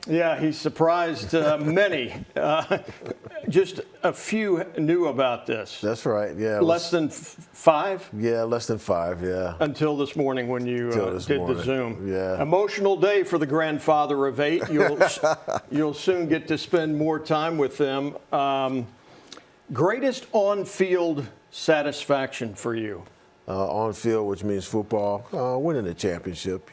Yeah, he surprised many. Just a few knew about this. That's right, yeah. Less than 5? Yeah, less than 5, yeah. Until this morning when you did the Zoom. Yeah. Emotional day for the grandfather of 8. You'll soon get to spend more time with them. Greatest on-field satisfaction for you? On field, which means football, winning the championship,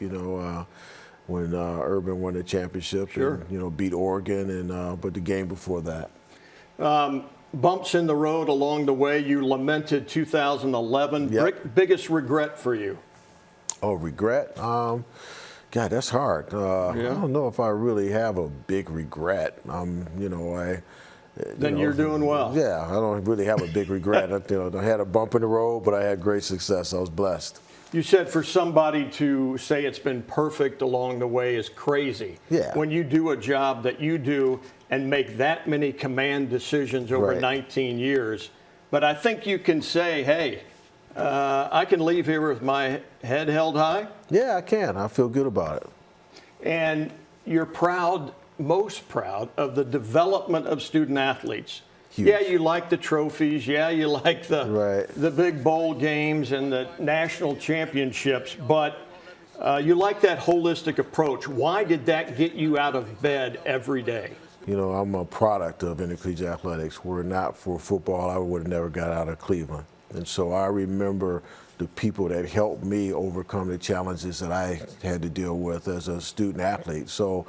when Urban won the championship. Sure. And, beat Oregon, but the game before that. Bumps in the road along the way. You lamented 2011. Yep. Biggest regret for you? Oh, regret? God, that's hard. I don't know if I really have a big regret. Then you're doing well. Yeah, I don't really have a big regret. I had a bump in the road, but I had great success. I was blessed. You said for somebody to say it's been perfect along the way is crazy. Yeah. When you do a job that you do and make that many command decisions over 19 years. But I think you can say, hey, I can leave here with my head held high. Yeah, I can. I feel good about it. And you're proud, most proud, of the development of student athletes. Huge. Yeah, you like the trophies. Yeah, you like the big bowl games and the national championships. But you like that holistic approach. Why did that get you out of bed every day? I'm a product of intercollegiate athletics. Were it not for football, I would have never got out of Cleveland. And so I remember the people that helped me overcome the challenges that I had to deal with as a student athlete. So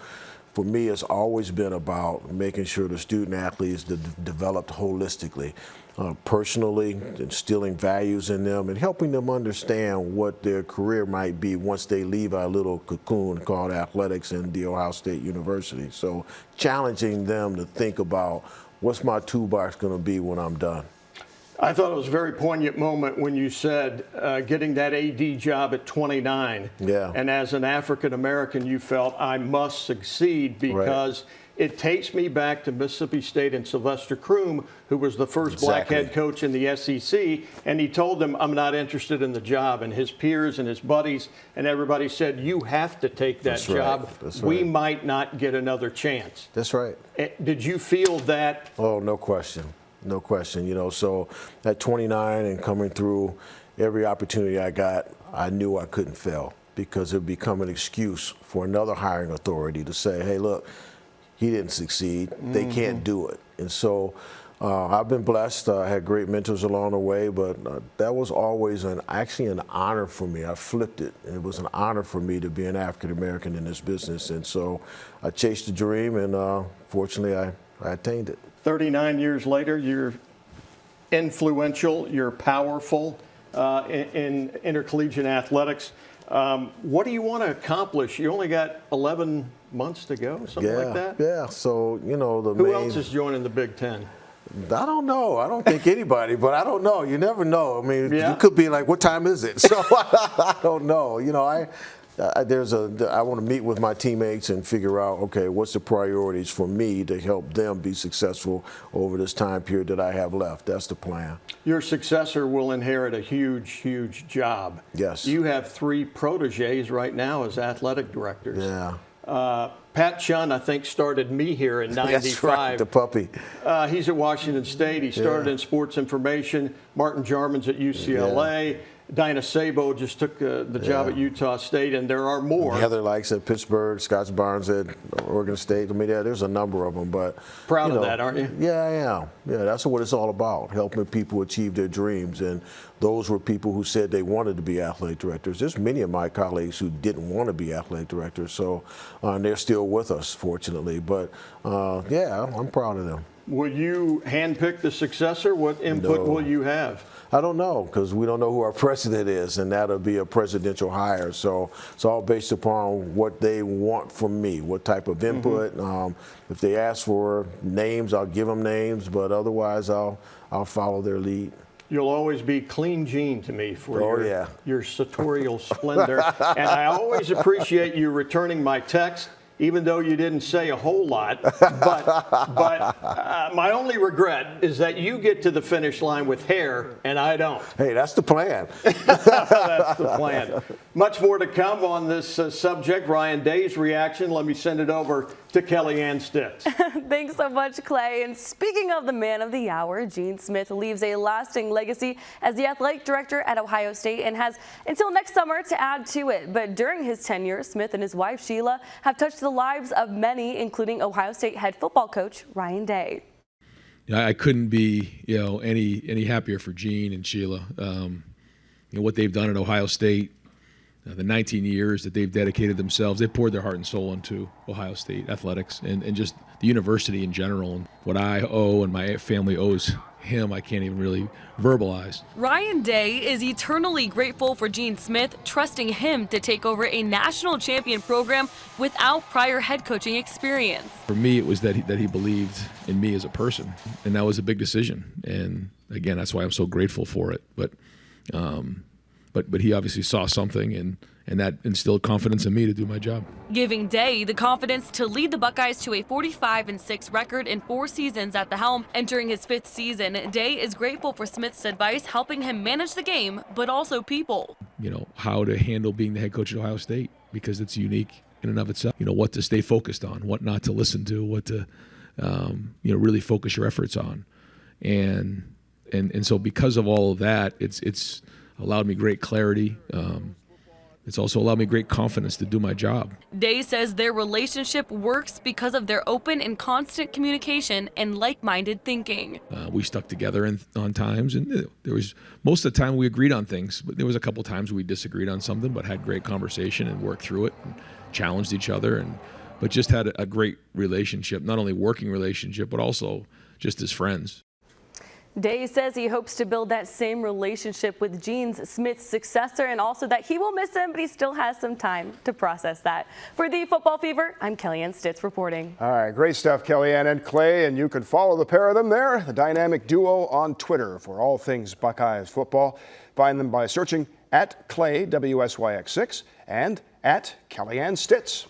for me, it's always been about making sure the student athletes developed holistically, personally, instilling values in them and helping them understand what their career might be once they leave our little cocoon called athletics in The Ohio State University. So challenging them to think about what's my toolbox going to be when I'm done. I thought it was a very poignant moment when you said getting that AD job at 29. Yeah. And as an African American, you felt I must succeed because it takes me back to Mississippi State and Sylvester Croom, who was the first black head coach in the SEC. And he told them, I'm not interested in the job. And his peers and his buddies and everybody said, you have to take that job. We might not get another chance. That's right. Did you feel that? Oh, no question. No question. So at 29 and coming through every opportunity I got, I knew I couldn't fail because it would become an excuse for another hiring authority to say, hey, look, he didn't succeed. They can't do it. And so I've been blessed. I had great mentors along the way, but that was always actually an honor for me. I flipped it. It was an honor for me to be an African American in this business. And so I chased the dream, and fortunately I attained it. 39 years later, you're influential, you're powerful in intercollegiate athletics. What do you want to accomplish? You only got 11 months to go, something like that? Yeah, so, Who else is joining the Big Ten? I don't know. I don't think anybody, but I don't know. You never know. I mean, you could be like, what time is it? So I don't know. I want to meet with my teammates and figure out, okay, what's the priorities for me to help them be successful over this time period that I have left. That's the plan. Your successor will inherit a huge, huge job. Yes. You have 3 proteges right now as athletic directors. Yeah. Pat Chun, I think, started me here in 95. That's right, the puppy. He's at Washington State. He started in sports information. Martin Jarman's at UCLA. Dinah Sabo just took the job at Utah State, and there are more. Heather Likes at Pittsburgh, Scott Barnes at Oregon State. I mean, there's a number of them. But proud of that, aren't you? Yeah, I am. Yeah, that's what it's all about, helping people achieve their dreams. And those were people who said they wanted to be athletic directors. There's many of my colleagues who didn't want to be athletic directors, so they're still with us, fortunately. But, yeah, I'm proud of them. Will you handpick the successor? What input will you have? I don't know, because we don't know who our president is, and that'll be a presidential hire. So it's all based upon what they want from me, what type of input. If they ask for names, I'll give them names, but otherwise I'll follow their lead. You'll always be clean Gene to me for your sartorial splendor. And I always appreciate you returning my text, even though you didn't say a whole lot. But my only regret is that you get to the finish line with hair and I don't. Hey, that's the plan. That's the plan. Much more to come on this subject. Ryan Day's reaction. Let me send it over to Kellyanne Stitz. Thanks so much, Clay. And speaking of the man of the hour, Gene Smith leaves a lasting legacy as the athletic director at Ohio State and has until next summer to add to it. But during his tenure, Smith and his wife, Sheila, have touched the lives of many, including Ohio State head football coach Ryan Day. I couldn't be, any happier for Gene and Sheila. What they've done at Ohio State, the 19 years that they've dedicated themselves, they poured their heart and soul into Ohio State athletics and just the university in general. And what I owe and my family owes him, I can't even really verbalize. Ryan Day is eternally grateful for Gene Smith trusting him to take over a national champion program without prior head coaching experience. For me, it was that he believed in me as a person, and that was a big decision. And again, that's why I'm so grateful for it. But he obviously saw something, and that instilled confidence in me to do my job. Giving Day the confidence to lead the Buckeyes to a 45-6 record in 4 seasons at the helm. Entering his 5th season, Day is grateful for Smith's advice, helping him manage the game, but also people. How to handle being the head coach at Ohio State, because it's unique in and of itself. What to stay focused on, what not to listen to, what to, really focus your efforts on. And so because of all of that, it's allowed me great clarity. It's also allowed me great confidence to do my job. Day says their relationship works because of their open and constant communication and like-minded thinking. We stuck together on times, and there was most of the time we agreed on things, but there was a couple times we disagreed on something, but had great conversation and worked through it and challenged each other, but just had a great relationship, not only working relationship, but also just as friends. Day says he hopes to build that same relationship with Gene Smith's successor, and also that he will miss him, but he still has some time to process that. For the Football Fever, I'm Kellyanne Stitz reporting. All right, great stuff, Kellyanne and Clay, and you can follow the pair of them there, the dynamic duo, on Twitter for all things Buckeyes football. Find them by searching @Clay WSYX6 and @Kellyanne Stitz.